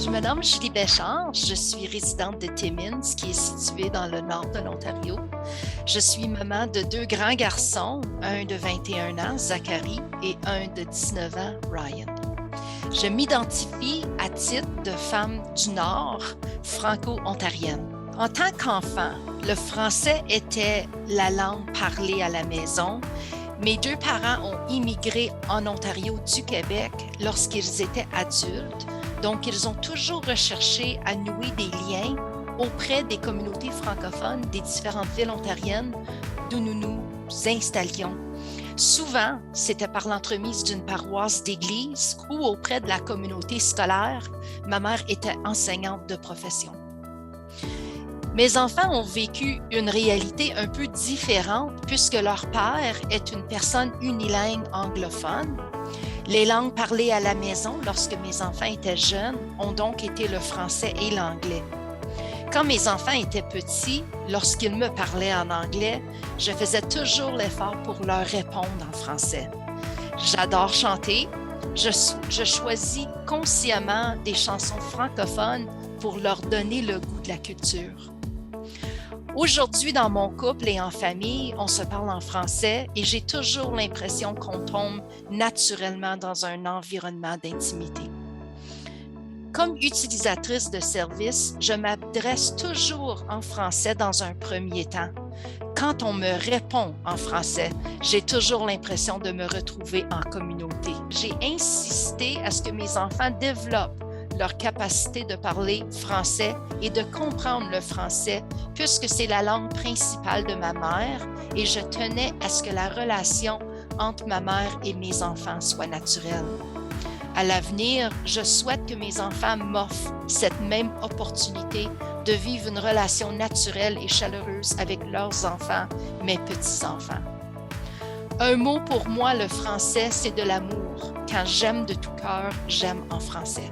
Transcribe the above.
Je me nomme Julie Béchard, je suis résidente de Timmins, qui est située dans le nord de l'Ontario. Je suis maman de deux grands garçons, un de 21 ans, Zachary, et un de 19 ans, Ryan. Je m'identifie à titre de femme du Nord, franco-ontarienne. En tant qu'enfant, le français était la langue parlée à la maison. Mes deux parents ont immigré en Ontario du Québec lorsqu'ils étaient adultes, donc ils ont toujours recherché à nouer des liens auprès des communautés francophones des différentes villes ontariennes d'où nous nous installions. Souvent, c'était par l'entremise d'une paroisse d'église ou auprès de la communauté scolaire. Ma mère était enseignante de profession. Mes enfants ont vécu une réalité un peu différente puisque leur père est une personne unilingue anglophone. Les langues parlées à la maison lorsque mes enfants étaient jeunes ont donc été le français et l'anglais. Quand mes enfants étaient petits, lorsqu'ils me parlaient en anglais, je faisais toujours l'effort pour leur répondre en français. J'adore chanter. Je choisis consciemment des chansons francophones pour leur donner le goût de la culture. Aujourd'hui, dans mon couple et en famille, on se parle en français et j'ai toujours l'impression qu'on tombe naturellement dans un environnement d'intimité. Comme utilisatrice de services, je m'adresse toujours en français dans un premier temps. Quand on me répond en français, j'ai toujours l'impression de me retrouver en communauté. J'ai insisté à ce que mes enfants développent leur capacité de parler français et de comprendre le français, puisque c'est la langue principale de ma mère et je tenais à ce que la relation entre ma mère et mes enfants soit naturelle. À l'avenir, je souhaite que mes enfants m'offrent cette même opportunité de vivre une relation naturelle et chaleureuse avec leurs enfants, mes petits-enfants. Un mot pour moi, le français, c'est de l'amour. Quand j'aime de tout cœur, j'aime en français.